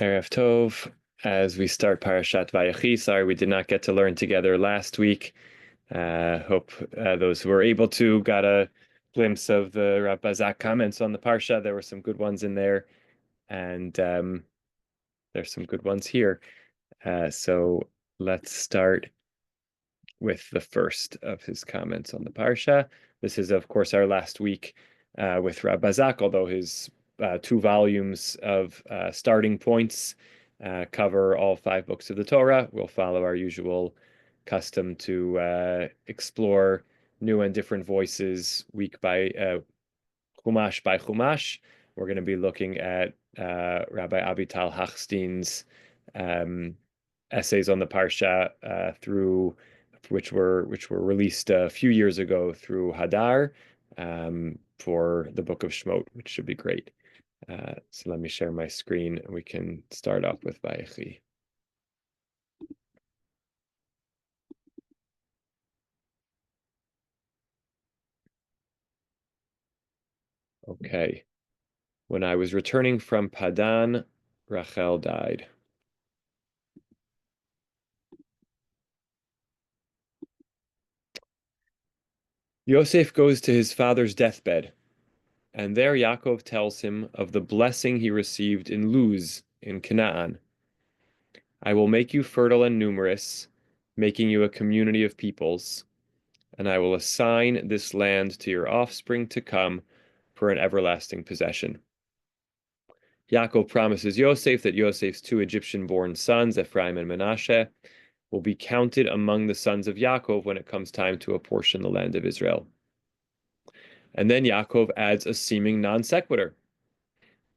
Erev Tov, as we start Parashat Vayechi. Sorry, we did not get to learn together last week. Hope those who were able to got a glimpse of the Rav Bazak comments on the Parsha. There were some good ones in there, and there's some good ones here. So let's start with the first of his comments on the Parsha. This is, of course, our last week with Rav Bazak, although his 2 volumes of starting points cover all 5 books of the Torah. We'll follow our usual custom to explore new and different voices week by Chumash by Chumash. We're going to be looking at Rabbi Avital Hachstein's essays on the Parsha through which were released a few years ago through Hadar for the Book of Shemot, which should be great. So let me share my screen and we can start off with Vayechi. Okay. When I was returning from Padan, Rachel died. Yosef goes to his father's deathbed, and there Yaakov tells him of the blessing he received in Luz in Canaan. I will make you fertile and numerous, making you a community of peoples, and I will assign this land to your offspring to come for an everlasting possession. Yaakov promises Yosef that Yosef's 2 Egyptian-born sons, Ephraim and Manasseh, will be counted among the sons of Yaakov when it comes time to apportion the land of Israel. And then Yaakov adds a seeming non sequitur.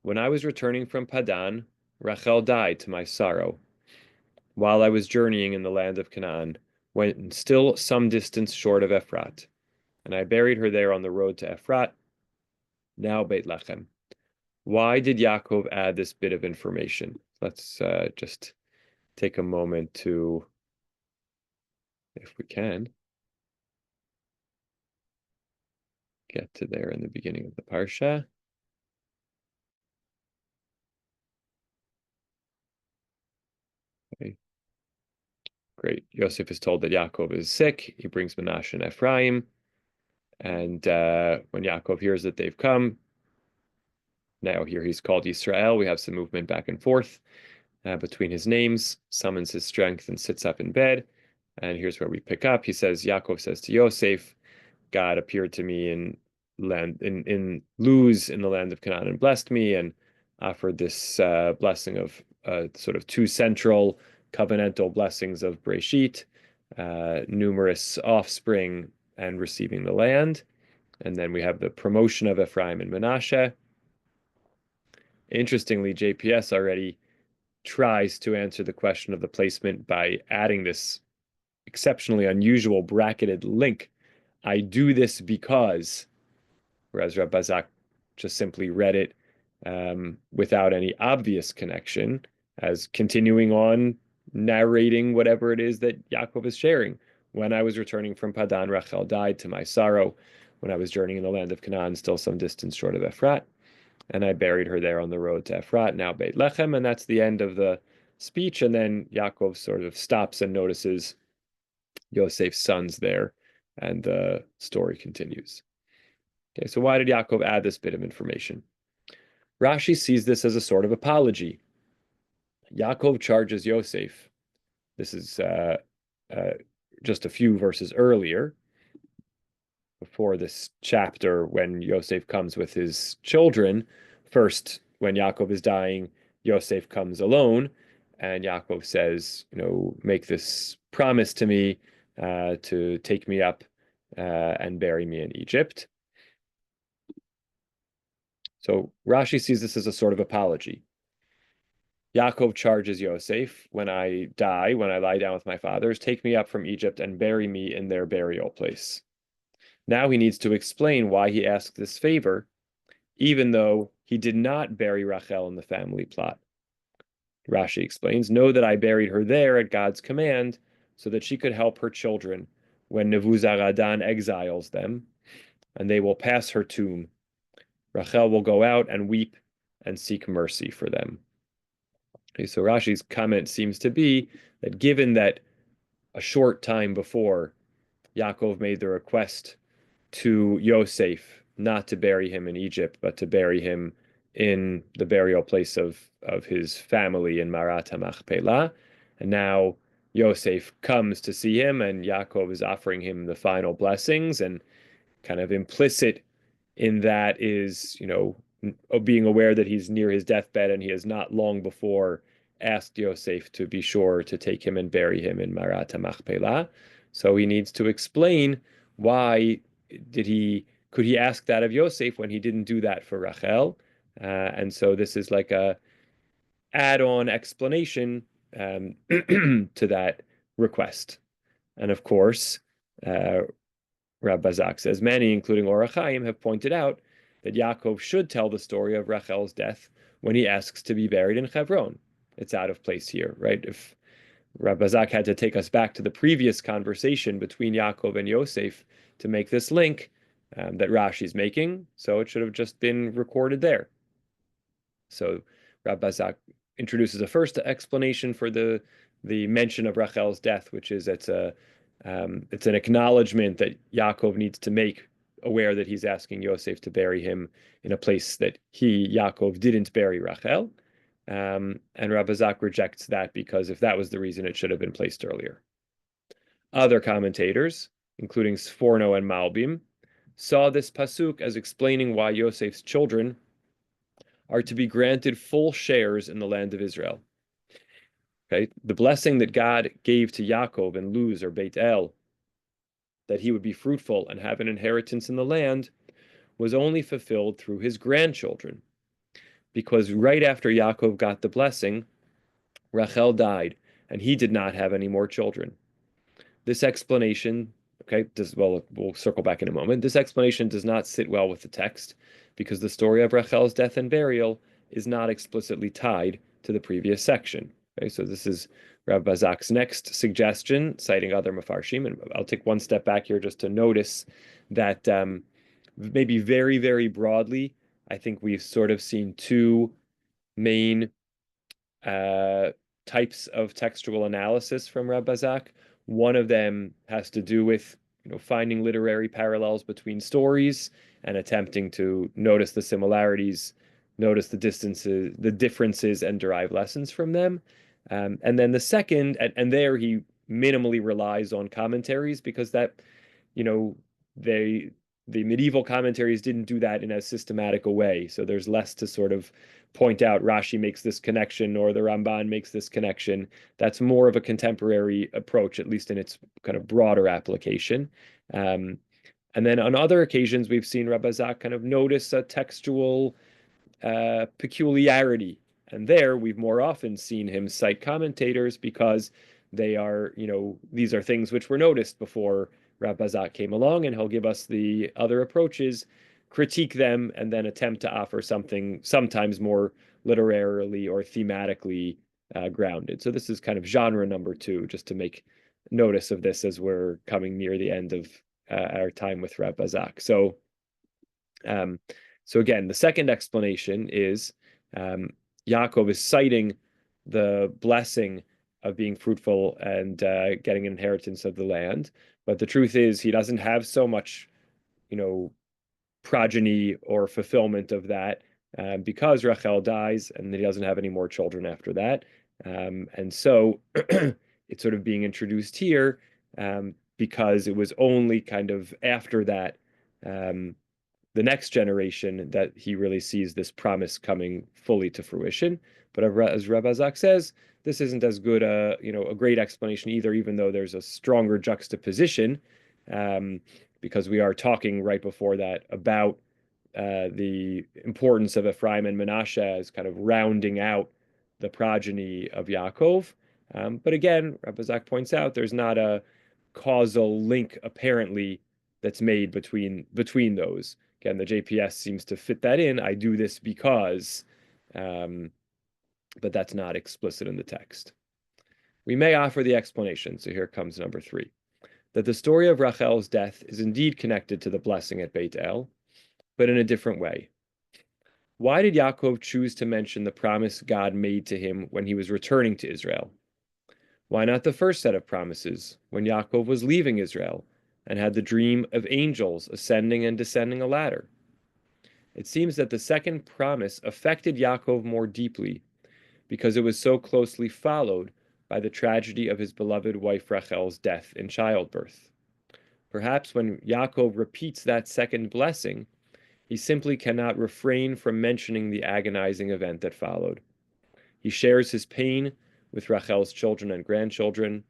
When I was returning from Padan, Rachel died to my sorrow, while I was journeying in the land of Canaan, when still some distance short of Ephrat, and I buried her there on the road to Ephrat, now Beit Lechem. Why did Yaakov add this bit of information? Let's just take a moment to, if we can, get to there in the beginning of the Parsha. Okay. Great. Yosef is told that Yaakov is sick. He brings Manasseh and Ephraim. And when Yaakov hears that they've come, now here he's called Yisrael. We have some movement back and forth between his names, summons his strength and sits up in bed. And here's where we pick up. He says, Yaakov says to Yosef, God appeared to me in Luz in the land of Canaan and blessed me and offered this blessing of sort of 2 central covenantal blessings of Breshit, numerous offspring and receiving the land. And then we have the promotion of Ephraim and Manasseh. Interestingly, JPS already tries to answer the question of the placement by adding this exceptionally unusual bracketed link. I do this because, whereas Reb Bazak just simply read it without any obvious connection, as continuing on narrating whatever it is that Yaakov is sharing. When I was returning from Padan, Rachel died to my sorrow. When I was journeying in the land of Canaan, still some distance short of Ephrat, and I buried her there on the road to Ephrat, now Beit Lechem, and that's the end of the speech. And then Yaakov sort of stops and notices Yosef's sons there, and the story continues. Okay, so why did Yaakov add this bit of information? Rashi sees this as a sort of apology. Yaakov charges Yosef. This is just a few verses earlier, before this chapter, when Yosef comes with his children. First, when Yaakov is dying, Yosef comes alone, and Yaakov says, make this promise to me to take me up and bury me in Egypt. So Rashi sees this as a sort of apology. Yaakov charges Yosef, when I die, when I lie down with my fathers, take me up from Egypt and bury me in their burial place. Now he needs to explain why he asked this favor, even though he did not bury Rachel in the family plot. Rashi explains, know that I buried her there at God's command so that she could help her children when Nebuzaradan exiles them, and they will pass her tomb. Rachel will go out and weep and seek mercy for them. Okay, so Rashi's comment seems to be that given that a short time before Yaakov made the request to Yosef not to bury him in Egypt, but to bury him in the burial place of his family in Marat HaMachpelah. And now Yosef comes to see him, and Yaakov is offering him the final blessings, and kind of implicit in that is, being aware that he's near his deathbed and he has not long before asked Yosef to be sure to take him and bury him in Marat HaMachpelah. So he needs to explain why could he ask that of Yosef when he didn't do that for Rachel? And so this is like a add-on explanation to that request. And of course, uh, Rav Bazak says many, including Or HaChaim, have pointed out that Yaakov should tell the story of Rachel's death when he asks to be buried in Hebron. It's out of place here, right? If Rav Bazak had to take us back to the previous conversation between Yaakov and Yosef to make this link that Rashi's making, so it should have just been recorded there. So Rav Bazak introduces a first explanation for the mention of Rachel's death, which is it's an acknowledgement that Yaakov needs to make, aware that he's asking Yosef to bury him in a place that Yaakov, didn't bury Rachel. And Rav Bazak rejects that because if that was the reason, it should have been placed earlier. Other commentators, including Sforno and Malbim, saw this pasuk as explaining why Yosef's children are to be granted full shares in the land of Israel. Okay, the blessing that God gave to Yaakov in Luz or Beit El, that he would be fruitful and have an inheritance in the land, was only fulfilled through his grandchildren. Because right after Yaakov got the blessing, Rachel died, and he did not have any more children. This explanation, we'll circle back in a moment. This explanation does not sit well with the text, because the story of Rachel's death and burial is not explicitly tied to the previous section. Okay, so this is Rav Bazak's next suggestion, citing other Mefarshim, and I'll take one step back here just to notice that maybe very, very broadly, I think we've sort of seen two main types of textual analysis from Rav Bazak. One of them has to do with finding literary parallels between stories and attempting to notice the similarities, notice the distances, the differences, and derive lessons from them. And then the second, and there he minimally relies on commentaries because that, the medieval commentaries didn't do that in as systematic a way. So there's less to sort of point out Rashi makes this connection or the Ramban makes this connection. That's more of a contemporary approach, at least in its kind of broader application. And then on other occasions, we've seen Rabbi Zak kind of notice a textual peculiarity. And there we've more often seen him cite commentators because they are, these are things which were noticed before Rav Bazak came along, and he'll give us the other approaches, critique them, and then attempt to offer something sometimes more literarily or thematically grounded. So this is kind of genre number two, just to make notice of this as we're coming near the end of our time with Rav Bazak. So again, the second explanation is Yaakov is citing the blessing of being fruitful and getting an inheritance of the land. But the truth is, he doesn't have so much, progeny or fulfillment of that because Rachel dies and he doesn't have any more children after that. And so it's sort of being introduced here because it was only kind of after that, the next generation, that he really sees this promise coming fully to fruition. But as Rabbi Zak says, this isn't as good a great explanation either, even though there's a stronger juxtaposition, because we are talking right before that about the importance of Ephraim and Manasseh as kind of rounding out the progeny of Yaakov. But again, Rabbi Zak points out there's not a causal link apparently that's made between those. Again, the JPS seems to fit that in. I do this because, but that's not explicit in the text. We may offer the explanation. So here comes number three, that the story of Rachel's death is indeed connected to the blessing at Beit El, but in a different way. Why did Yaakov choose to mention the promise God made to him when he was returning to Israel? Why not the first set of promises when Yaakov was leaving Israel and had the dream of angels ascending and descending a ladder? It seems that the second promise affected Yaakov more deeply because it was so closely followed by the tragedy of his beloved wife Rachel's death in childbirth. Perhaps when Yaakov repeats that second blessing, he simply cannot refrain from mentioning the agonizing event that followed. He shares his pain with Rachel's children and grandchildren,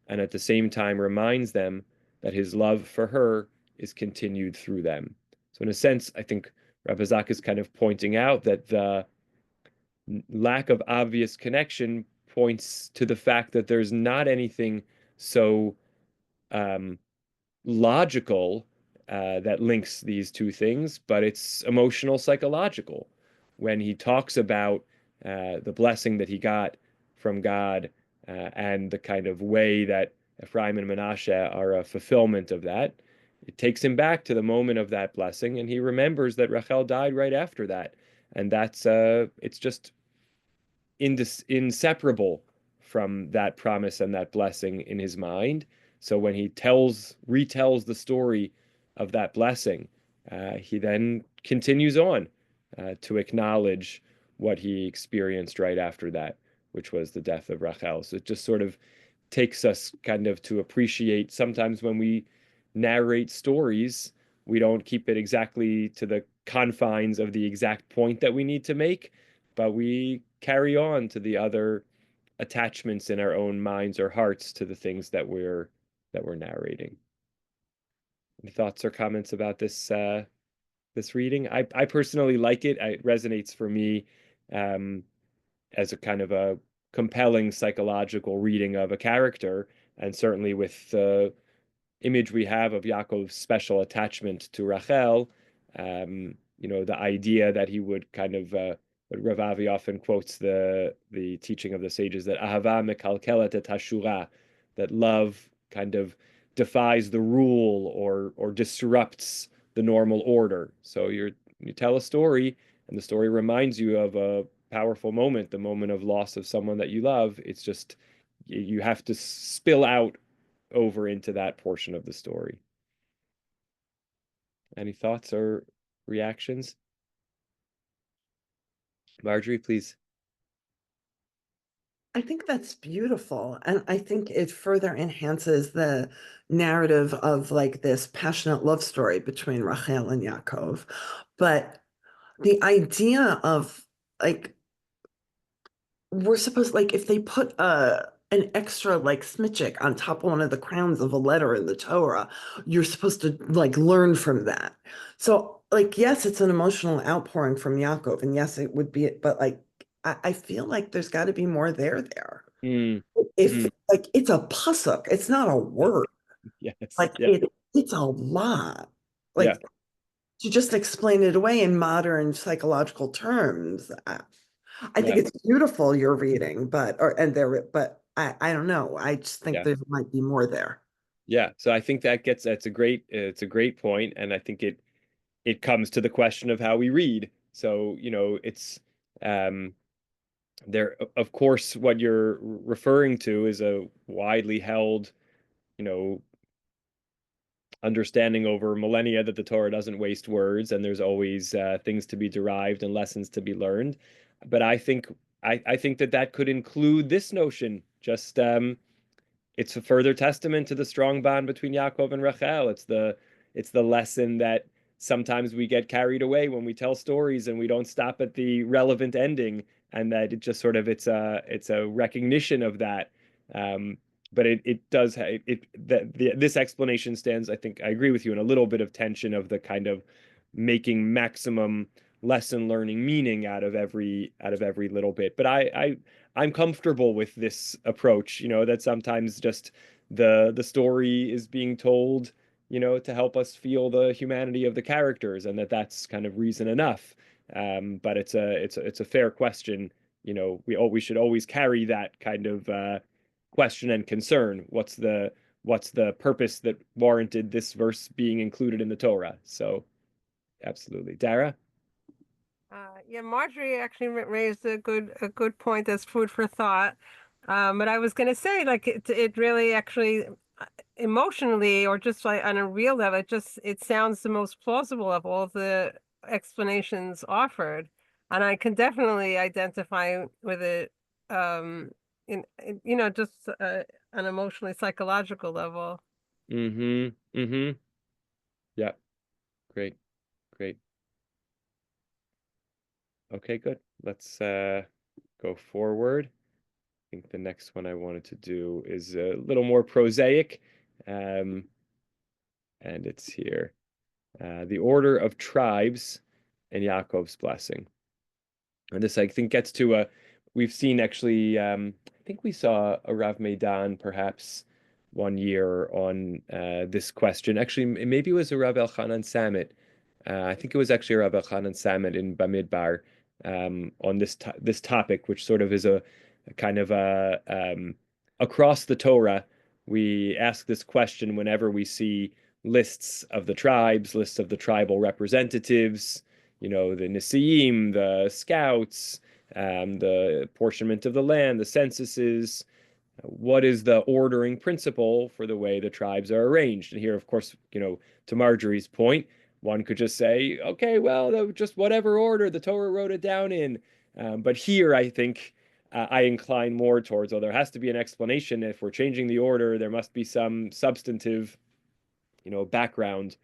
and at the same time reminds them that his love for her is continued through them. So, in a sense, I think Rabbi Zak is kind of pointing out that the lack of obvious connection points to the fact that there's not anything so um, logical that links these two things, but it's emotional, psychological. When he talks about the blessing that he got from God and the kind of way that Ephraim and Manasseh are a fulfillment of that, it takes him back to the moment of that blessing, and he remembers that Rachel died right after that, and that's it's just inseparable from that promise and that blessing in his mind. So when he retells the story of that blessing, he then continues on to acknowledge what he experienced right after that, which was the death of Rachel. So it just sort of takes us kind of to appreciate sometimes when we narrate stories, we don't keep it exactly to the confines of the exact point that we need to make, but we carry on to the other attachments in our own minds or hearts to the things that we're narrating. Any thoughts or comments about this reading? I personally like it. It resonates for me um, as a kind of a compelling psychological reading of a character, and certainly with the image we have of Yaakov's special attachment to Rachel, the idea that he would kind of, what Rav Avi often quotes the teaching of the sages that ahava mekalkelet et hashura, that love kind of defies the rule or disrupts the normal order. So you tell a story, and the story reminds you of a powerful moment, the moment of loss of someone that you love. It's just you have to spill out over into that portion of the story. Any thoughts or reactions? Marjorie, please. I think that's beautiful. And I think it further enhances the narrative of like this passionate love story between Rachel and Yaakov. But the idea of like, we're supposed like if they put an extra like smidchik on top of one of the crowns of a letter in the Torah, you're supposed to like learn from that. So like yes, it's an emotional outpouring from Yaakov, and yes, it would be, but like I feel like there's got to be more there. Mm, If mm, like it's a pasuk, it's not a word. yes. Like Yeah. it's a lot. Yeah. Like to just explain it away in modern psychological terms. I think Yeah. it's beautiful you're reading, but I don't know. I just think Yeah. there might be more there. Yeah. So I think that's a great point, and I think it comes to the question of how we read. So, it's um there of course what you're referring to is a widely held, you know, understanding over millennia that the Torah doesn't waste words and there's always things to be derived and lessons to be learned. But I think that could include this notion. Just it's a further testament to the strong bond between Yaakov and Rachel. It's the lesson that sometimes we get carried away when we tell stories and we don't stop at the relevant ending, and that it just sort of it's a recognition of that. Um, but it does this explanation stands. I think I agree with you in a little bit of tension of the kind of making maximum lesson learning meaning out of every little bit. But I'm comfortable with this approach, that sometimes just the story is being told, to help us feel the humanity of the characters, and that's kind of reason enough. But it's a fair question. We should always carry that kind of question and concern. What's the purpose that warranted this verse being included in the Torah? So absolutely, Dara. Yeah, Marjorie actually raised a good point as food for thought. But I was going to say, like, it really actually emotionally or just like on a real level, it sounds the most plausible of all the explanations offered, and I can definitely identify with it. Just an emotionally psychological level. Mm-hmm. Mm-hmm. Yeah. Great. Great. Okay, good. Let's go forward. I think the next one I wanted to do is a little more prosaic. Um, and it's here. The order of tribes and Yaakov's blessing. And this, I think, gets to we've seen actually, I think we saw a Rav Meidan perhaps one year on this question. Actually, maybe it was a Rav Elchanan Samet. I think it was actually a Rav Elchanan Samet in Bamidbar on this topic, which sort of is a kind of a across the Torah. We ask this question whenever we see lists of the tribes, lists of the tribal representatives, the Nisiim, the scouts, the apportionment of the land, the censuses. What is the ordering principle for the way the tribes are arranged? And here, of course, to Marjorie's point, one could just say, okay, well, just whatever order the Torah wrote it down in. But here, I think I incline more towards, there has to be an explanation. If we're changing the order, there must be some substantive background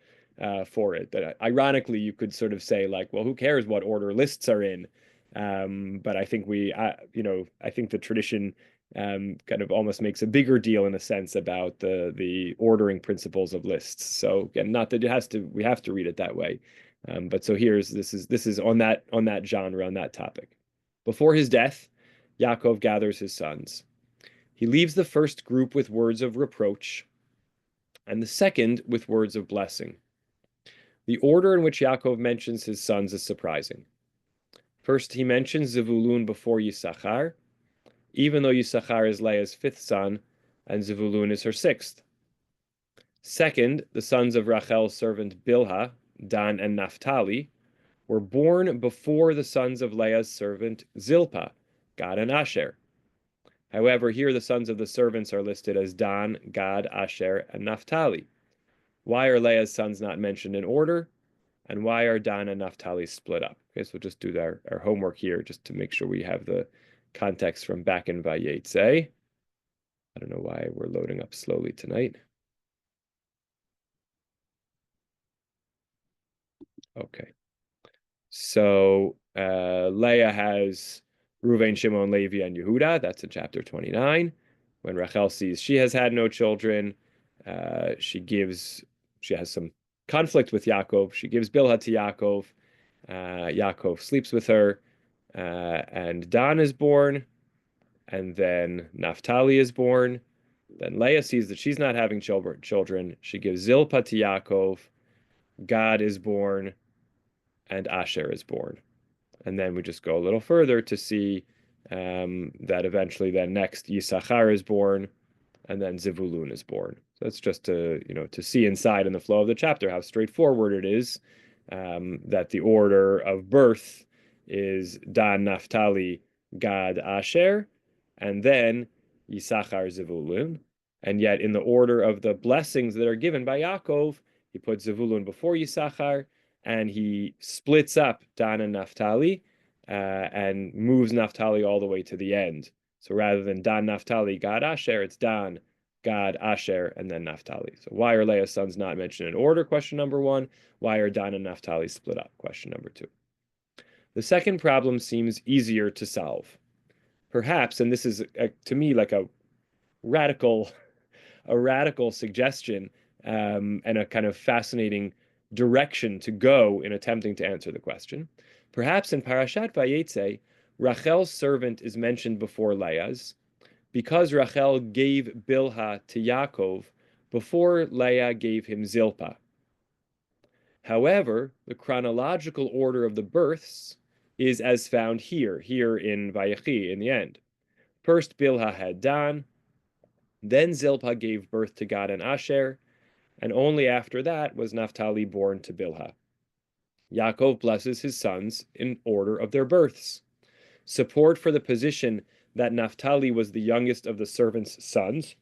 for it. That ironically, you could sort of say like, well, who cares what order lists are in? But I think I think the tradition kind of almost makes a bigger deal in a sense about the ordering principles of lists. So again, not that we have to read it that way. But so this is on that genre, on that topic. Before his death, Yaakov gathers his sons. He leaves the first group with words of reproach and the second with words of blessing. The order in which Yaakov mentions his sons is surprising. First, he mentions Zevulun before Yisachar, even though Yisachar is Leah's fifth son and Zevulun is her sixth. Second, the sons of Rachel's servant Bilhah, Dan and Naphtali, were born before the sons of Leah's servant Zilpah, Gad and Asher. However, here the sons of the servants are listed as Dan, Gad, Asher, and Naphtali. Why are Leah's sons not mentioned in order? And why are Dan and Naphtali split up? Okay, so we'll just do our homework here just to make sure we have the context from back in Vayechi. I don't know why we're loading up slowly tonight. Okay, so Leah has Reuven, Shimon, Levi, and Yehuda. That's in chapter 29. When Rachel sees she has had no children, she has some conflict with Yaakov. She gives Bilhah to Yaakov. Yaakov sleeps with her, and Dan is born, and then Naphtali is born. Then Leah sees that she's not having children. She gives Zilpah to Yaakov. Gad is born, and Asher is born. And then we just go a little further to see that eventually, then next Yisachar is born, and then Zivulun is born. So that's just to see inside in the flow of the chapter how straightforward it is, that the order of birth is Dan, Naphtali, Gad, Asher, and then Yisachar, Zivulun. And yet in the order of the blessings that are given by Yaakov, he puts Zivulun before Yisachar, and he splits up Dan and Naphtali, and moves Naphtali all the way to the end. So rather than Dan, Naphtali, Gad, Asher, it's Dan, Gad, Asher, and then Naphtali. So why are Leah's sons not mentioned in order? Question number one. Why are Dan and Naphtali split up? Question number two. The second problem seems easier to solve. Perhaps, and this is to me like radical, a radical suggestion, and a kind of fascinating direction to go in attempting to answer the question. Perhaps in Parashat Vayechi, Rachel's servant is mentioned before Leah's, because Rachel gave Bilhah to Yaakov before Leah gave him Zilpah. However, the chronological order of the births is as found here in Vayechi, in the end. First, Bilhah had Dan, then Zilpah gave birth to Gad and Asher, and only after that was Naphtali born to Bilhah. Yaakov blesses his sons in order of their births. Support for the position that Naphtali was the youngest of the servants' sons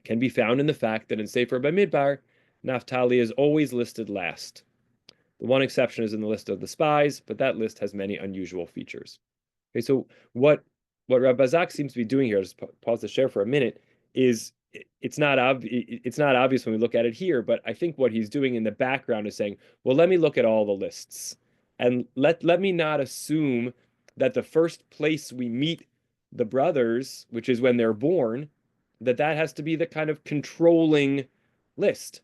can be found in the fact that in Sefer Bamidbar, Naphtali is always listed last. The one exception is in the list of the spies, but that list has many unusual features. Okay, so what Rabbi Zak seems to be doing here, just pause the share for a minute, is it's not obvious when we look at it here, but I think what he's doing in the background is saying, well, let me look at all the lists, and let me not assume that the first place we meet the brothers, which is when they're born, that has to be the kind of controlling list.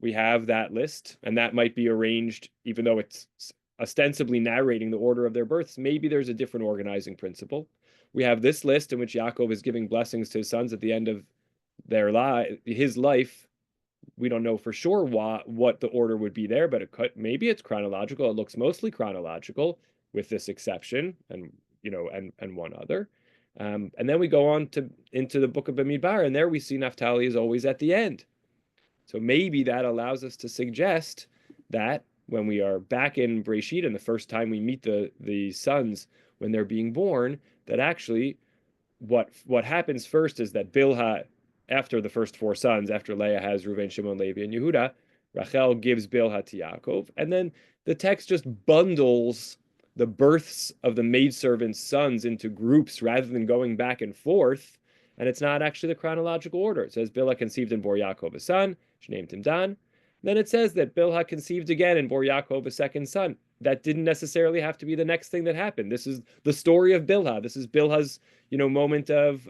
We have that list, and that might be arranged, even though it's ostensibly narrating the order of their births. Maybe there's a different organizing principle. We have this list in which Yaakov is giving blessings to his sons at the end of his life. We don't know for sure what the order would be there, but maybe it's chronological. It looks mostly chronological, with this exception, and one other. And then we go on into the book of Bamidbar, and there we see Naphtali is always at the end. So maybe that allows us to suggest that when we are back in Breshit and the first time we meet the sons when they're being born, that actually what happens first is that Bilhah, after the first four sons, after Leah has Reuven, Shimon, Levi, and Yehuda, Rachel gives Bilhah to Yaakov, and then the text just bundles the births of the maidservant's sons into groups rather than going back and forth. And it's not actually the chronological order. It says Bilhah conceived and bore Yaakov a son. She named him Dan. Then it says that Bilhah conceived again and bore Yaakov a second son. That didn't necessarily have to be the next thing that happened. This is the story of Bilhah. This is Bilhah's moment of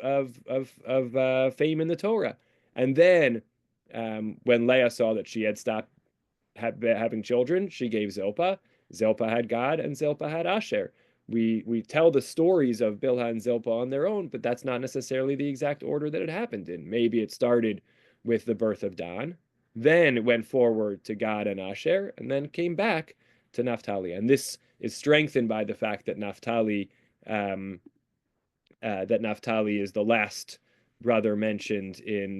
fame in the Torah. And then when Leah saw that she had stopped having children, she gave Zilpah. Zilpah had Gad, and Zilpah had Asher. We tell the stories of Bilhah and Zilpah on their own, but that's not necessarily the exact order that it happened in. Maybe it started with the birth of Dan, then it went forward to Gad and Asher, and then came back to Naphtali. And this is strengthened by the fact that Naphtali is the last brother mentioned in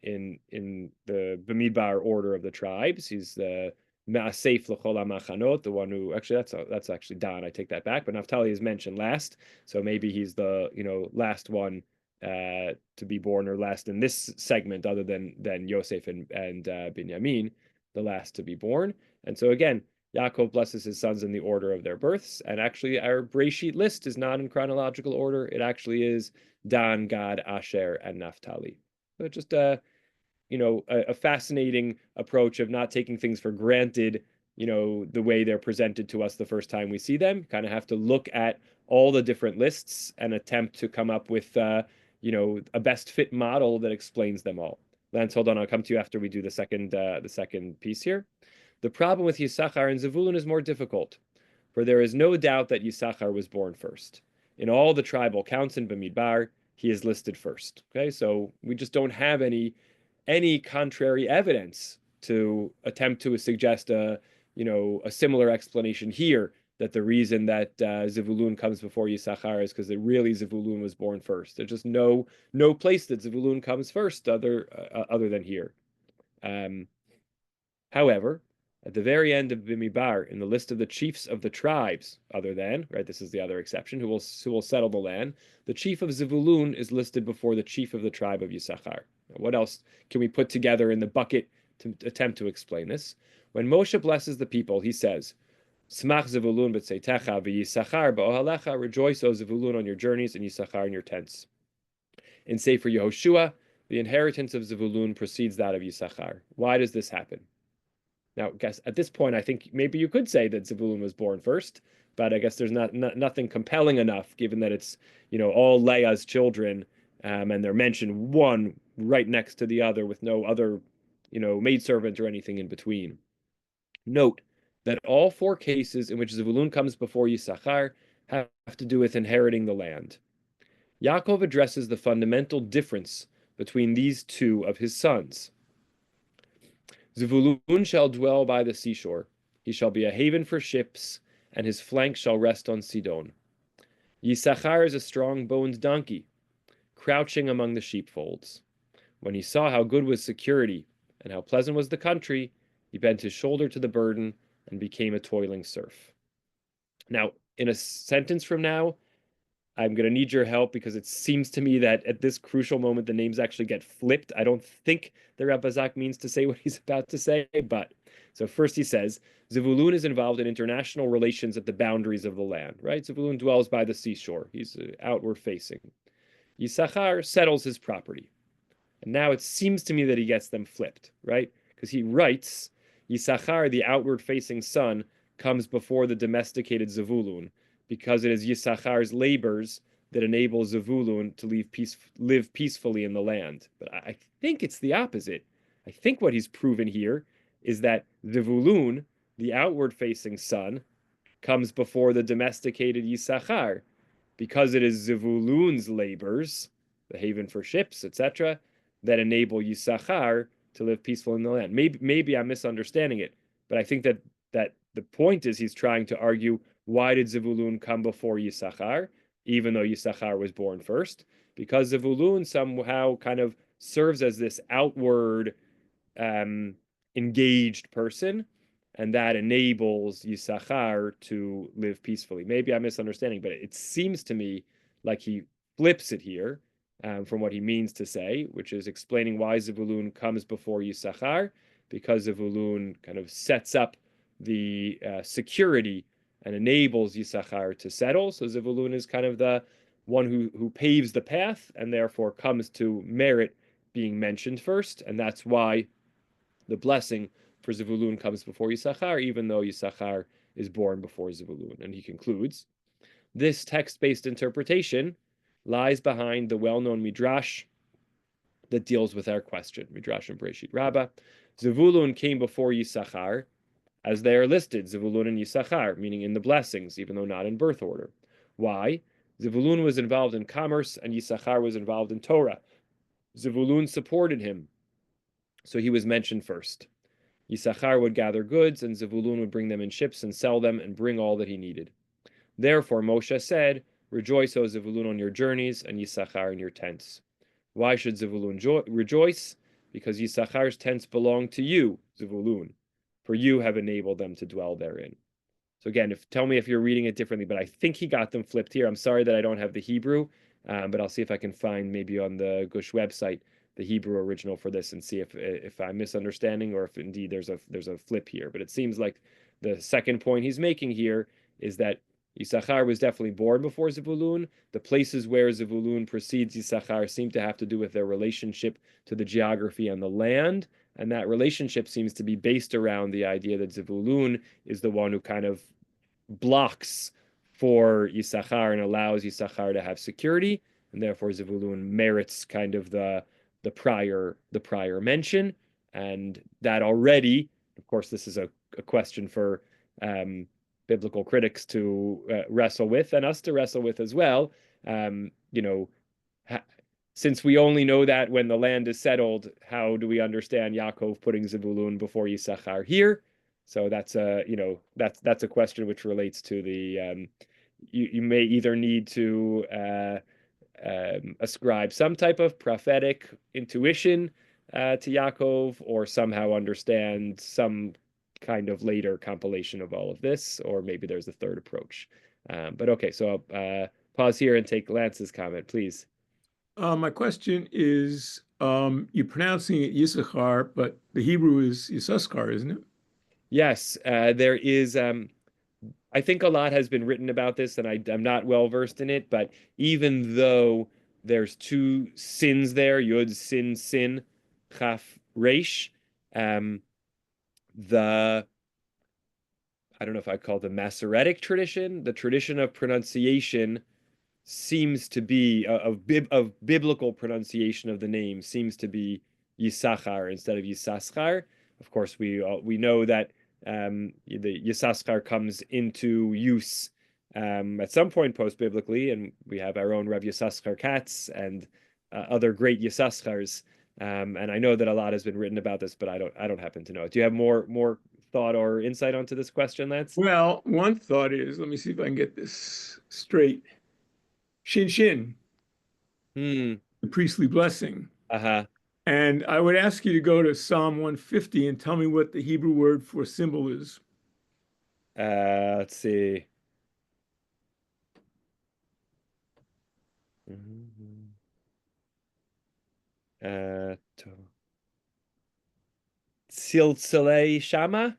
the Bamidbar order of the tribes. He's the Ma'asef l'chol ha'machanot, the one who actually that's actually Dan. I take that back. But Naphtali is mentioned last, so maybe he's the last one to be born, or last in this segment, other than Yosef and Binyamin, the last to be born. And so again, Yaakov blesses his sons in the order of their births, and actually our Breshit list is not in chronological order. It actually is Dan, Gad, Asher, and Naphtali. So just a fascinating approach of not taking things for granted, the way they're presented to us the first time we see them. Kind of have to look at all the different lists and attempt to come up with, a best fit model that explains them all. Lance, hold on. I'll come to you after we do the second piece here. The problem with Yisachar and Zevulun is more difficult, for there is no doubt that Yisachar was born first. In all the tribal counts in Bamidbar, he is listed first. Okay, so we just don't have any contrary evidence to attempt to suggest a similar explanation here, that the reason that Zevulun comes before Yisachar is because really Zevulun was born first. There's just no place that Zevulun comes first other than here. However, at the very end of Bimidbar, in the list of the chiefs of the tribes, other than, right, this is the other exception, who will settle the land, the chief of Zevulun is listed before the chief of the tribe of Yisachar. What else can we put together in the bucket to attempt to explain this? When Moshe blesses the people, he says, Smach Zevulun b'tzeitecha v'Yisachar ba'ohalecha, rejoice, O Zevulun, on your journeys, and Yisachar in your tents. In Sefer Yehoshua, the inheritance of Zevulun precedes that of Yisachar. Why does this happen? Now, guess at this point, I think maybe you could say that Zevulun was born first, but I guess there's nothing compelling enough, given that it's all Leah's children, and they're mentioned one right next to the other with no other maidservant or anything in between. Note that all four cases in which Zevulun comes before Yisachar have to do with inheriting the land. Yaakov addresses the fundamental difference between these two of his sons. Zevulun shall dwell by the seashore. He shall be a haven for ships, and his flank shall rest on Sidon. Yisachar is a strong-boned donkey, crouching among the sheepfolds. When he saw how good was security and how pleasant was the country, he bent his shoulder to the burden, and became a toiling serf. Now, in a sentence from now, I'm going to need your help because it seems to me that at this crucial moment, the names actually get flipped. I don't think the Rebbe Zak means to say what he's about to say, but so first he says, Zevulun is involved in international relations at the boundaries of the land, right? Zevulun dwells by the seashore. He's outward facing. Yisachar settles his property. And now it seems to me that he gets them flipped, right? Because he writes, Yisachar, the outward-facing son, comes before the domesticated Zevulun, because it is Yisachar's labors that enable Zevulun to live peacefully in the land. But I think it's the opposite. I think what he's proven here is that Zevulun, the outward-facing son, comes before the domesticated Yisachar, because it is Zevulun's labors, the haven for ships, etc., that enable Yisachar to live peaceful in the land. Maybe I'm misunderstanding it, but I think that the point is he's trying to argue, why did Zevulun come before Yisachar, even though Yisachar was born first? Because Zevulun somehow kind of serves as this outward um, engaged person, and that enables Yisachar to live peacefully. Maybe I'm misunderstanding, but it seems to me like he flips it here from what he means to say, which is explaining why Zevulun comes before Yisachar, because Zevulun kind of sets up the security and enables Yisachar to settle. So Zevulun is kind of the one who paves the path and therefore comes to merit being mentioned first, and that's why the blessing for Zevulun comes before Yisachar, even though Yisachar is born before Zevulun. And he concludes, this text-based interpretation lies behind the well-known midrash that deals with our question, midrash and Breshit Rabbah. Zevulun came before Yisachar, as they are listed, Zevulun and Yisachar, meaning in the blessings, even though not in birth order. Why? Zevulun was involved in commerce, and Yisachar was involved in Torah. Zevulun supported him, so he was mentioned first. Yisachar would gather goods, and Zevulun would bring them in ships and sell them and bring all that he needed. Therefore Moshe said, rejoice, O Zevulun, on your journeys, and Yisachar in your tents. Why should Zevulun rejoice? Because Yisachar's tents belong to you, Zevulun, for you have enabled them to dwell therein. So again, tell me if you're reading it differently, but I think he got them flipped here. I'm sorry that I don't have the Hebrew, but I'll see if I can find maybe on the Gush website the Hebrew original for this and see if I'm misunderstanding or if indeed there's a flip here. But it seems like the second point he's making here is that Yisachar was definitely born before Zevulun. The places where Zevulun precedes Yisachar seem to have to do with their relationship to the geography and the land. And that relationship seems to be based around the idea that Zevulun is the one who kind of blocks for Yisachar and allows Yisachar to have security, and therefore Zevulun merits kind of the prior mention, and that already, of course, this is a question for biblical critics to wrestle with and us to wrestle with as well. You know, since we only know that when the land is settled, how do we understand Yaakov putting Zevulun before Yisachar here? So that's a question which relates to the you may either need to ascribe some type of prophetic intuition to Yaakov, or somehow understand some kind of later compilation of all of this, or maybe there's a third approach. But okay, so I'll pause here and take Lance's comment, please. My question is, you're pronouncing it Yisachar, but the Hebrew is Yisachar, isn't it? Yes, there is. I think a lot has been written about this, and I'm not well versed in it. But even though there's two sins there, Yud Sin Sin, Chaf Resh, the I don't know if I call it the Masoretic tradition, the tradition of pronunciation seems to be of biblical pronunciation of the name seems to be Yisachar instead of Yisaschar. Of course, we know that the Yisaschar comes into use at some point post-biblically, and we have our own Rav Yisaschar Katz and other great Yisaschars. And I know that a lot has been written about this, but I don't happen to know it. Do you have more thought or insight onto this question, Lance? Well, one thought is, let me see if I can get this straight. Shin Shin, the priestly blessing. Uh-huh. And I would ask you to go to Psalm 150 and tell me what the Hebrew word for symbol is. Let's see. Silsilei Shama?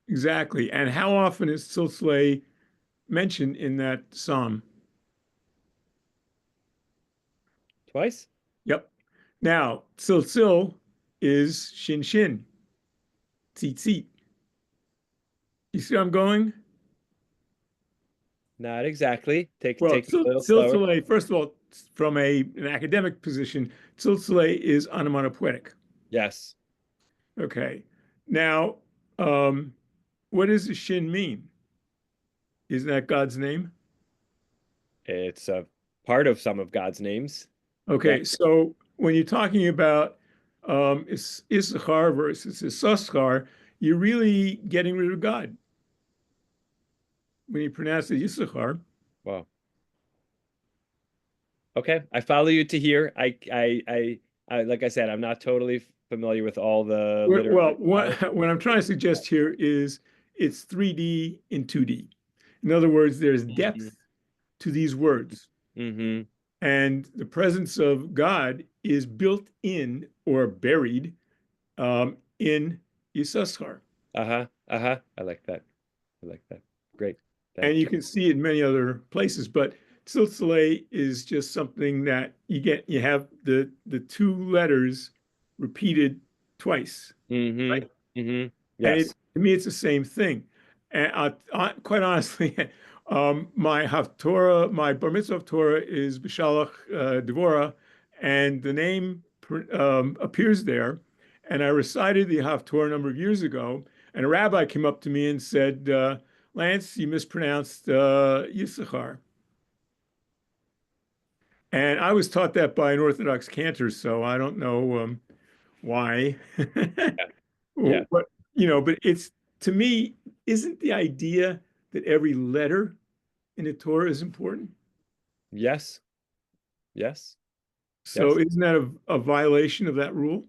Exactly. And how often is Silsile mentioned in that psalm? Twice? Yep. Now, Silsil is Shin Shin, Tzitzit. You see where I'm going? Not exactly. Take Well, it a little slower. Silsile, first of all, from an academic position, Silsile is onomatopoetic. Yes. Okay. Now, what does the Shin mean? Isn't that God's name? It's a part of some of God's names. Yeah. Okay, so when you're talking about Issachar versus Issachar, you're really getting rid of God when you pronounce it Issachar. Wow. Okay. I follow you to here. Like I said, I'm not totally familiar with all the Well, literature. what I'm trying to suggest here is it's 3D in 2D. In other words, there's depth to these words. Mm-hmm. And the presence of God is built in or buried in Yisachar. Uh-huh. Uh-huh. I like that. I like that. Great. And Thank you you. can see it in many other places, but Silsile is just something that you have the two letters repeated twice, Mm-hmm. right? Mm-hmm. And Yes. to me, it's the same thing. And quite honestly, my Haftorah, my Bar Mitzvah Torah is B'Shalach Devorah, and the name appears there. And I recited the Haftorah a number of years ago, and a rabbi came up to me and said, Lance, you mispronounced Yisachar. And I was taught that by an Orthodox cantor, so I don't know why. Yeah. But but it's to me, isn't the idea that every letter in the Torah is important? Yes. Yes. So Yes. isn't that a violation of that rule?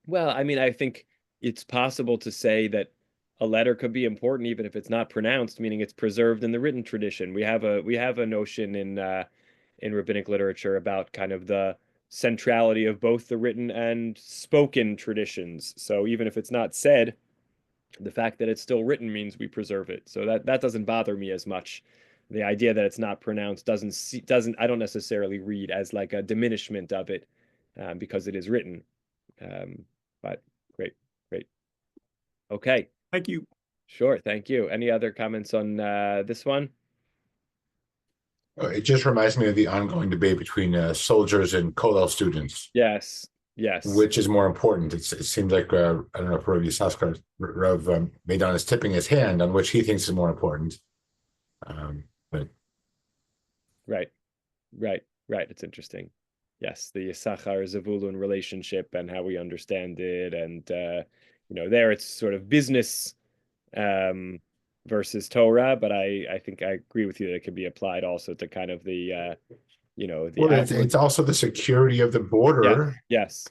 Well, I mean, I think it's possible to say that a letter could be important even if it's not pronounced, meaning it's preserved in the written tradition. We have a notion in rabbinic literature about kind of the centrality of both the written and spoken traditions. So even if it's not said, the fact that it's still written means we preserve it. So that doesn't bother me as much. The idea that it's not pronounced doesn't I don't necessarily read as like a diminishment of it because it is written. Um, but great, great. Okay, Thank you. sure. Thank you. Any other comments on this one? It just reminds me of the ongoing debate between soldiers and Kollel students. Yes, yes. Which is more important? It seems like I don't know if Rav Yisachar, Rav Meidan is tipping his hand on which he thinks is more important. But Right, right, right. It's interesting. Yes, the Yisachar Zavulun relationship and how we understand it, and there it's sort of business um, versus Torah, but I think I agree with you that it can be applied also to kind of the well, outward. it's also the security of the Yeah, border. yes,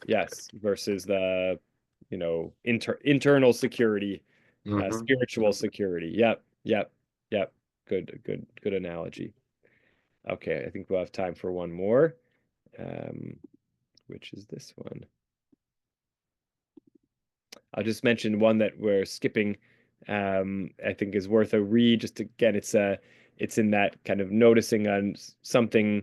versus the internal security, spiritual security. Yep, yep, yep. Good analogy. Okay, I think we'll have time for one more, which is this one. I'll just mention one that we're skipping. I think is worth a read. Just again, it's in that kind of noticing on something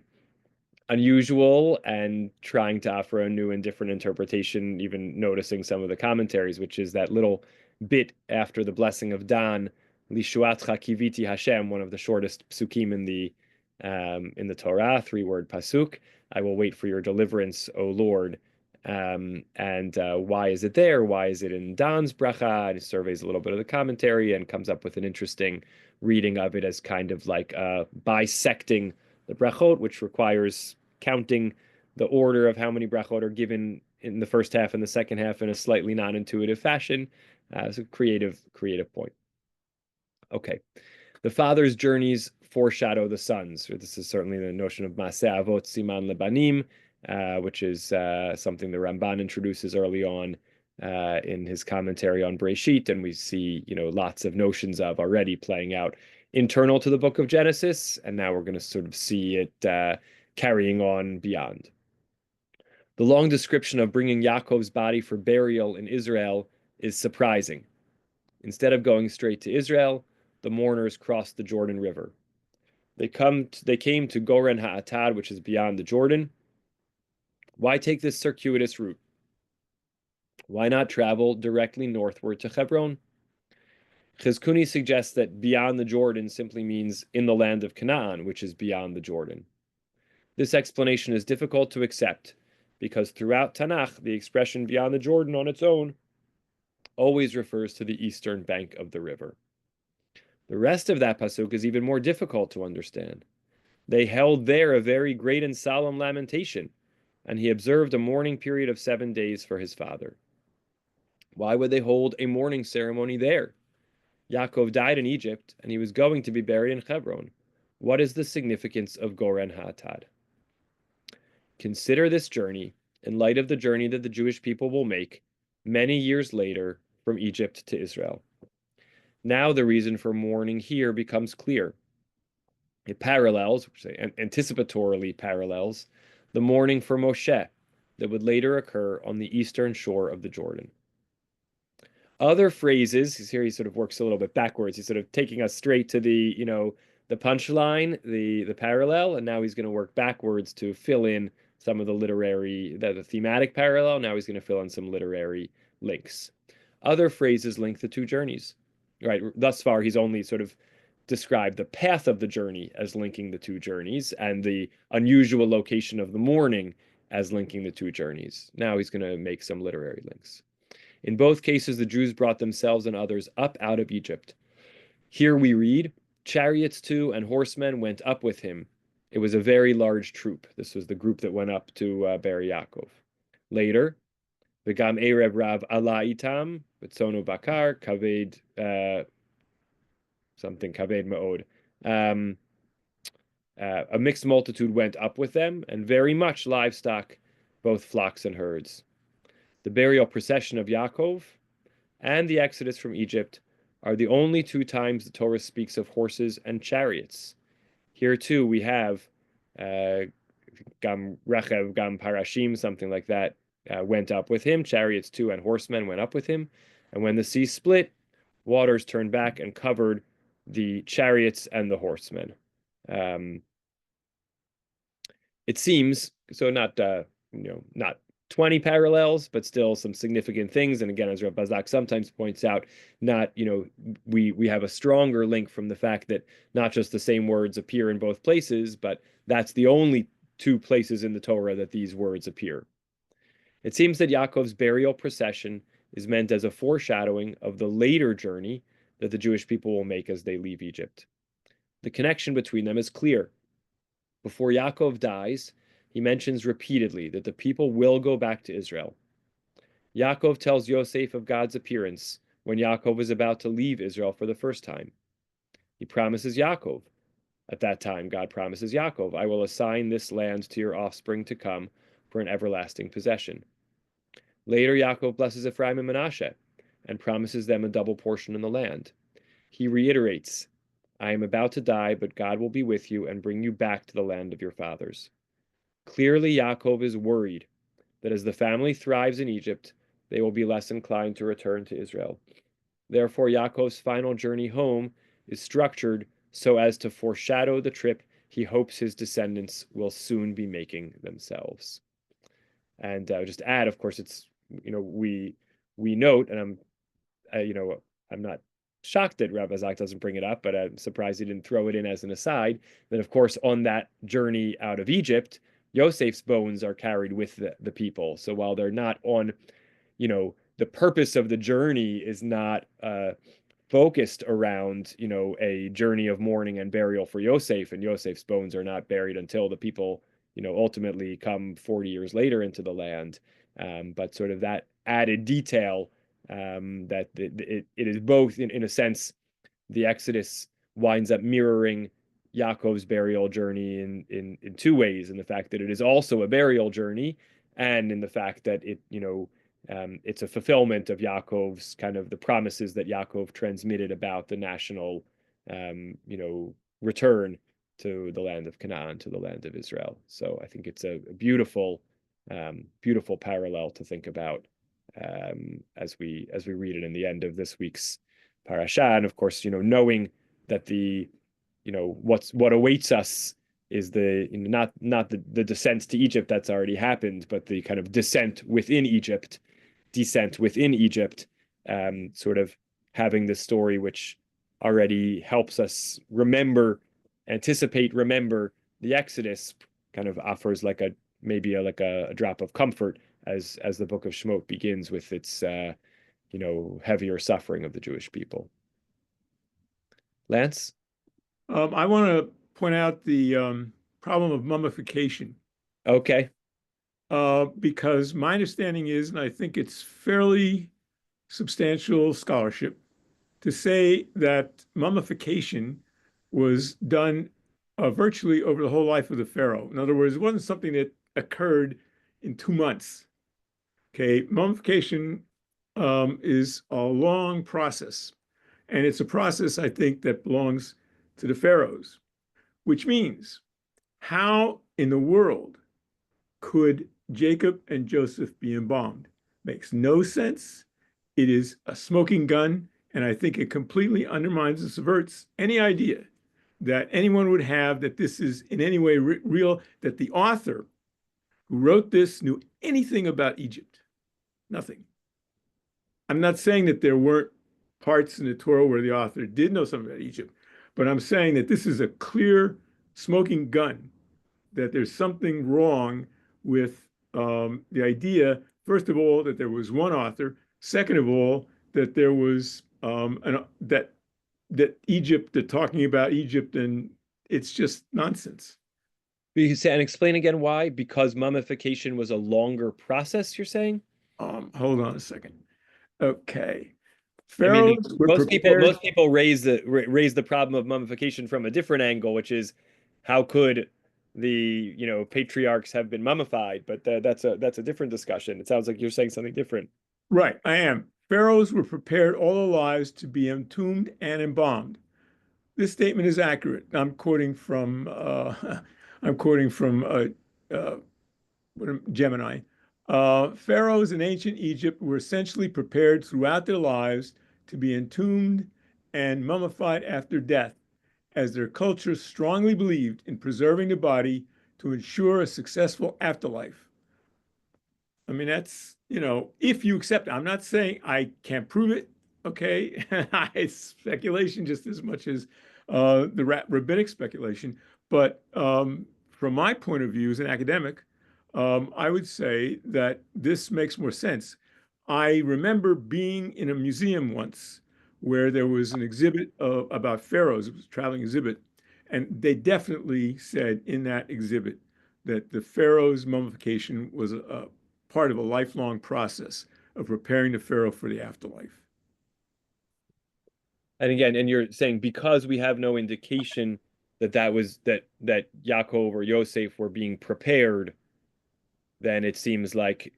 unusual and trying to offer a new and different interpretation, even noticing some of the commentaries, which is that little bit after the blessing of Dan, Lishuatcha kiviti Hashem, one of the shortest psukim in the Torah, 3-word pasuk. I will wait for your deliverance, O Lord. And why is it there? Why is it in Dan's bracha? And it surveys a little bit of the commentary and comes up with an interesting reading of it as kind of like bisecting the brachot, which requires counting the order of how many brachot are given in the first half and the second half in a slightly non-intuitive fashion. So creative point. Okay. The father's journeys foreshadow the sons. This is certainly the notion of Maseh Avot Siman Lebanim, which is something the Ramban introduces early on. in his commentary on Bereshit, and we see, lots of notions of already playing out internal to the book of Genesis, and now we're going to sort of see it carrying on beyond. The long description of bringing Yaakov's body for burial in Israel is surprising. Instead of going straight to Israel, the mourners crossed the Jordan River. They came to Goren HaAtad, which is beyond the Jordan. Why take this circuitous route? Why not travel directly northward to Hebron? Chizkuni suggests that beyond the Jordan simply means in the land of Canaan, which is beyond the Jordan. This explanation is difficult to accept because throughout Tanakh, the expression beyond the Jordan on its own always refers to the eastern bank of the river. The rest of that pasuk is even more difficult to understand. They held there a very great and solemn lamentation, and he observed a mourning period of 7 days for his father. Why would they hold a mourning ceremony there? Yaakov died in Egypt, and he was going to be buried in Hebron. What is the significance of Goren HaAtad? Consider this journey in light of the journey that the Jewish people will make many years later from Egypt to Israel. Now the reason for mourning here becomes clear. It parallels, anticipatorily parallels, the mourning for Moshe that would later occur on the eastern shore of the Jordan. Other phrases, here he sort of works a little bit backwards. He's sort of taking us straight to the punchline, the parallel, and now he's going to work backwards to fill in some of the thematic parallel. Now he's going to fill in some literary links. Other phrases link the two journeys. Right, thus far he's only sort of described the path of the journey as linking the two journeys and the unusual location of the mourning as linking the two journeys. Now he's going to make some literary links. In both cases, the Jews brought themselves and others up out of Egypt. Here we read, chariots too and horsemen went up with him. It was a very large troop. This was the group that went up to bury Yaakov. Later, V'gam Erev Rav ala itam, B'tzonu bakar, kaved, something kaved ma'od. A mixed multitude went up with them, and very much livestock, both flocks and herds. The burial procession of Yaakov and the exodus from Egypt are the only two times the Torah speaks of horses and chariots. Here too we have Gam Rechev, Gam Parashim, something like that, went up with him. Chariots too and horsemen went up with him. And when the sea split, waters turned back and covered the chariots and the horsemen. It seems, so not 20 parallels, but still some significant things. And again, as Rav Bazak sometimes points out, we have a stronger link from the fact that not just the same words appear in both places, but that's the only two places in the Torah that these words appear. It seems that Yaakov's burial procession is meant as a foreshadowing of the later journey that the Jewish people will make as they leave Egypt. The connection between them is clear. Before Yaakov dies, he mentions repeatedly that the people will go back to Israel. Yaakov tells Yosef of God's appearance when Yaakov is about to leave Israel for the first time. He promises Yaakov. At that time, God promises Yaakov, I will assign this land to your offspring to come for an everlasting possession. Later, Yaakov blesses Ephraim and Manasseh and promises them a double portion in the land. He reiterates, I am about to die, but God will be with you and bring you back to the land of your fathers. Clearly, Yaakov is worried that as the family thrives in Egypt, they will be less inclined to return to Israel. Therefore, Yaakov's final journey home is structured so as to foreshadow the trip he hopes his descendants will soon be making themselves. And just add, of course, it's we note, and I'm not shocked that Rabbi Zak doesn't bring it up, but I'm surprised he didn't throw it in as an aside, that of course on that journey out of Egypt, Yosef's bones are carried with the people. So while they're not on, the purpose of the journey is not focused around, a journey of mourning and burial for Yosef, and Yosef's bones are not buried until the people, ultimately come 40 years later into the land. But sort of that added detail that it is both, in a sense, the Exodus winds up mirroring Yaakov's burial journey in two ways, in the fact that it is also a burial journey, and in the fact that it it's a fulfillment of Yaakov's kind of the promises that Yaakov transmitted about the national, return to the land of Canaan, to the land of Israel. So I think it's a beautiful, beautiful parallel to think about as we read it in the end of this week's Parashah. And of course, knowing that what awaits us is not the descent to Egypt that's already happened, but the kind of descent within Egypt, sort of having this story which already helps us remember the Exodus, kind of offers like maybe a drop of comfort as the book of Shemot begins with its heavier suffering of the Jewish people. Lance? I want to point out the problem of mummification. Okay. Because my understanding is, and I think it's fairly substantial scholarship, to say that mummification was done virtually over the whole life of the pharaoh. In other words, it wasn't something that occurred in 2 months. Okay, mummification is a long process, and it's a process, I think, that belongs to the pharaohs, which means how in the world could Jacob and Joseph be embalmed? Makes no sense. It is a smoking gun, and I think it completely undermines and subverts any idea that anyone would have that this is in any way real, that the author who wrote this knew anything about Egypt. Nothing. I'm not saying that there weren't parts in the Torah where the author did know something about Egypt, but I'm saying that this is a clear smoking gun, that there's something wrong with the idea, first of all, that there was one author, second of all, that there was that Egypt, that talking about Egypt, and it's just nonsense. And explain again why? Because mummification was a longer process, you're saying? Hold on a second. Okay. I mean, Pharaohs were prepared. most people raise the problem of mummification from a different angle, which is how could the patriarchs have been mummified? But that's a different discussion. It sounds like you're saying something different. Right, I am. Pharaohs were prepared all their lives to be entombed and embalmed. This statement is accurate. I'm quoting from Gemini. Pharaohs in ancient Egypt were essentially prepared throughout their lives to be entombed and mummified after death, as their culture strongly believed in preserving the body to ensure a successful afterlife. I mean, that's, if you accept it. I'm not saying I can't prove it, okay? It's speculation just as much as the rabbinic speculation. But from my point of view as an academic, I would say that this makes more sense. I remember being in a museum once where there was an exhibit about pharaohs. It was a traveling exhibit. And they definitely said in that exhibit that the pharaoh's mummification was a part of a lifelong process of preparing the pharaoh for the afterlife. And again, and you're saying because we have no indication that Yaakov or Yosef were being prepared, then it seems like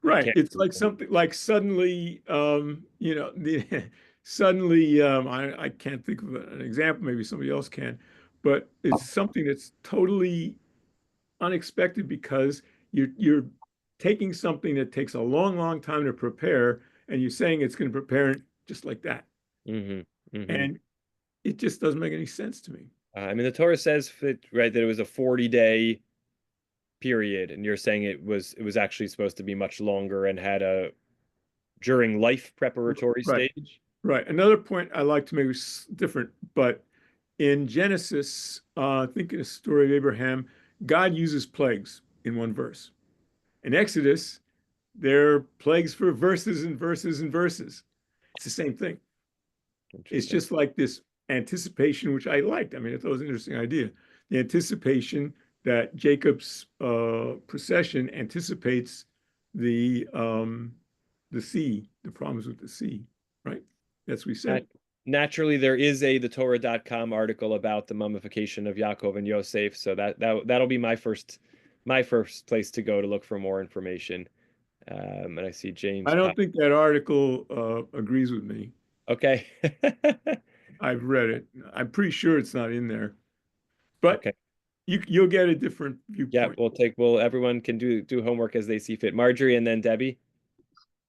right. It's like something like suddenly, suddenly, I can't think of an example. Maybe somebody else can, but it's something that's totally unexpected because you're taking something that takes a long, long time to prepare, and you're saying it's going to prepare it just like that. Mm-hmm, mm-hmm. And it just doesn't make any sense to me. I mean, the Torah says that it was a 40-day period, and you're saying it was actually supposed to be much longer and had a during life preparatory stage. Right. Another point I like to make is different, but in Genesis, I think in the story of Abraham, God uses plagues in one verse. In Exodus, there are plagues for verses and verses and verses. It's the same thing. It's just like this anticipation, which I liked. I mean, I thought it was an interesting idea. The anticipation that Jacob's procession anticipates the sea, the problems with the sea, right? That's what we said. Naturally, there is the Torah.com article about the mummification of Yaakov and Yosef, so that'll be my first place to go to look for more information. And I see James. I don't think that article agrees with me. Okay. I've read it. I'm pretty sure it's not in there, but Okay. you'll get a different Yeah, viewpoint. everyone can do homework as they see fit. Marjorie and then Debbie.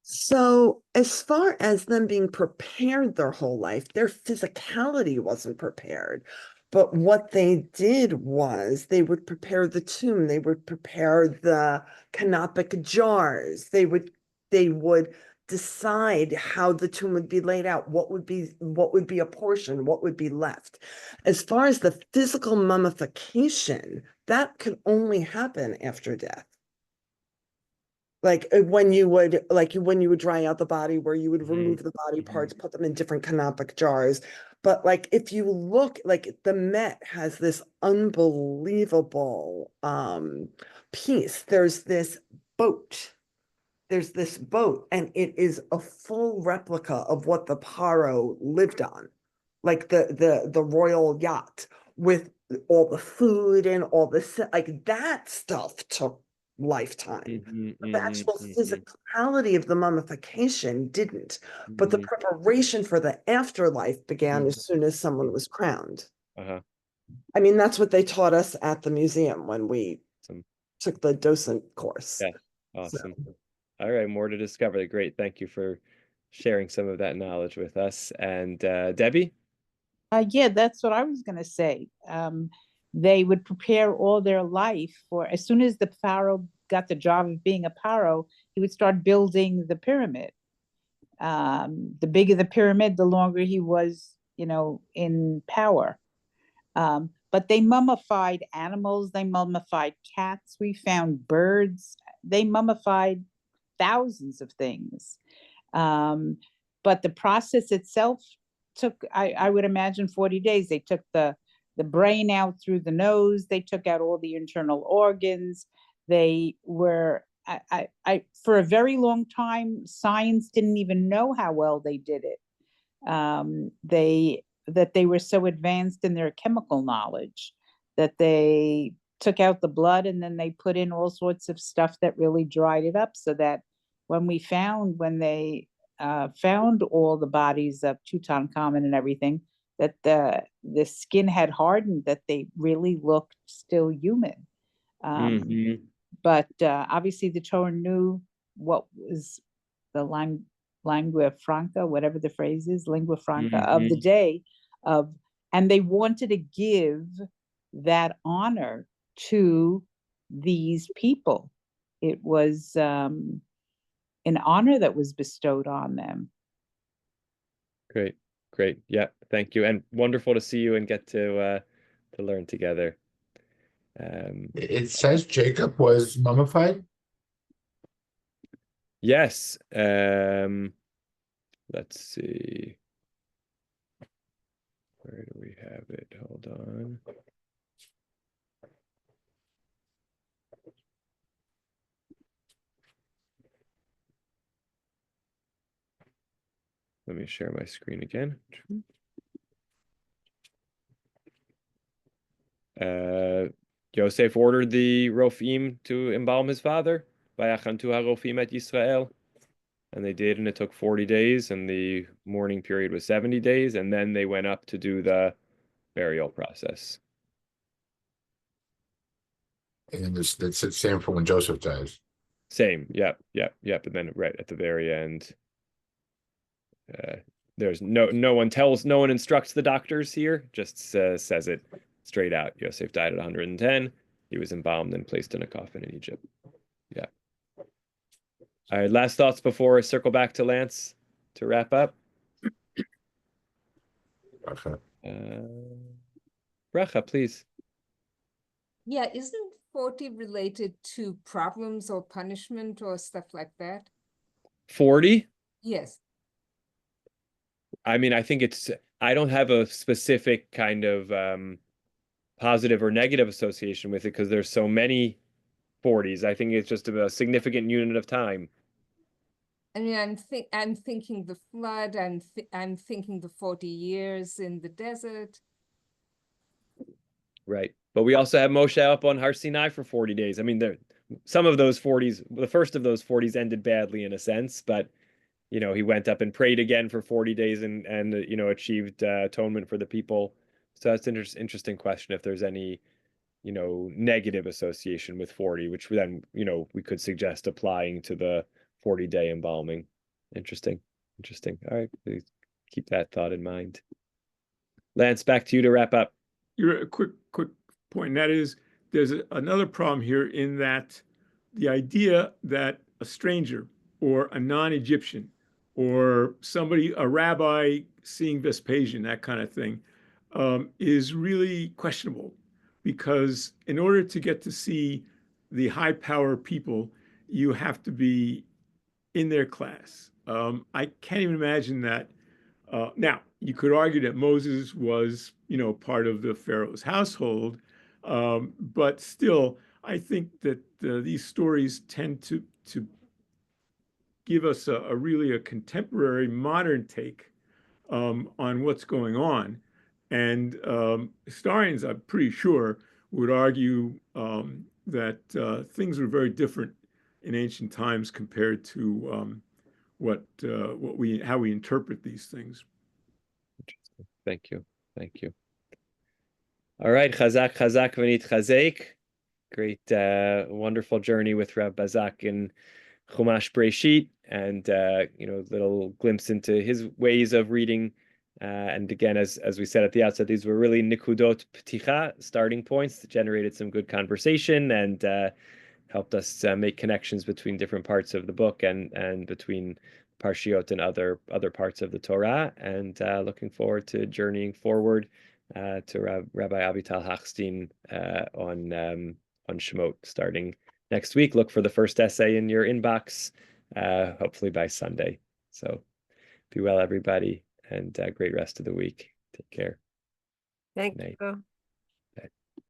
So, as far as them being prepared their whole life, their physicality wasn't prepared. But what they did was they would prepare the tomb, they would prepare the canopic jars, they would decide how the tomb would be laid out, what would be a portion, what would be left. As far as the physical mummification, that could only happen after death. Like when you would dry out the body, where you would remove the body parts, put them in different canopic jars. But like if you look, like the Met has this unbelievable piece. Boat. There's this boat, and it is a full replica of what the Paro lived on, like the royal yacht with all the food and all the like that stuff took lifetime. But the actual physicality of the mummification didn't. But the preparation for the afterlife began as soon as someone was crowned. Uh-huh. I mean, that's what they taught us at the museum when we Awesome. took the docent course. Yeah, awesome. All right, more to discover. Great. Thank you for sharing some of that knowledge with us. And Debbie? Yeah, that's what I was going to say. They would prepare all their life for, as soon as the pharaoh got the job of being a pharaoh, he would start building the pyramid. The bigger the pyramid, the longer he was, in power. But they mummified animals, they mummified cats, we found birds, they mummified thousands of things. But the process itself took, I would imagine, 40 days. They took the brain out through the nose, they took out all the internal organs. They were, for a very long time, science didn't even know how well they did it. They were so advanced in their chemical knowledge that they took out the blood and then they put in all sorts of stuff that really dried it up, so that when they found all the bodies of Tutankhamun and everything, that the skin had hardened, that they really looked still human. But obviously the Torah knew what was the lingua franca, whatever the phrase is, lingua franca of the day, and they wanted to give that honor to these people. It was an honor that was bestowed on them. Great. Yeah, thank you. And wonderful to see you and get to learn together. It says Jacob was mummified. Yes. Let's see. Where do we have it? Hold on. Let me share my screen again. Yosef ordered the Rofim to embalm his father, Vayachantu HaRofim et Yisrael. And they did, and it took 40 days, and the mourning period was 70 days, and then they went up to do the burial process. And it's the same for when Joseph dies. Same, yep. And then right at the very end, there's no one instructs the doctors here, just says it straight out. Yosef died at 110. He was embalmed and placed in a coffin in Egypt. Yeah. All right, last thoughts before I circle back to Lance to wrap up. Bracha, please. Yeah, isn't 40 related to problems or punishment or stuff like that? 40? Yes. I mean, I don't have a specific kind of positive or negative association with it because there's so many 40s. I think it's just a significant unit of time. I mean, I'm thinking the flood. I'm thinking the 40 years in the desert. Right, but we also have Moshe up on Har Sinai for 40 days. I mean, some of those 40s, the first of those 40s ended badly in a sense, but he went up and prayed again for 40 days and achieved atonement for the people. So that's an interesting question if there's any negative association with 40, which then we could suggest applying to the 40-day embalming. Interesting. All right, please keep that thought in mind. Lance, back to you to wrap up. You're a quick point, and that is there's another problem here in that the idea that a stranger or a non-Egyptian or somebody, a rabbi seeing Vespasian, that kind of thing, is really questionable, because in order to get to see the high power people, you have to be in their class. I can't even imagine that. Now, you could argue that Moses was, part of the Pharaoh's household, but still, I think that these stories tend to give us a really a contemporary, modern take on what's going on. And historians, I'm pretty sure, would argue that things were very different in ancient times compared to how we interpret these things. Interesting. Thank you. All right, chazak v'nit chazek. Great, wonderful journey with Rav Bazak in Chumash Breshit, and little glimpse into his ways of reading. And again, as we said at the outset, these were really nikudot pticha, starting points that generated some good conversation and helped us make connections between different parts of the book and between Parshiot and other parts of the Torah. And looking forward to journeying forward to Rabbi Avital Hachstein on Shemot starting next week. Look for the first essay in your inbox, hopefully by Sunday. So be well, everybody, and great rest of the week. Take care. Thank you.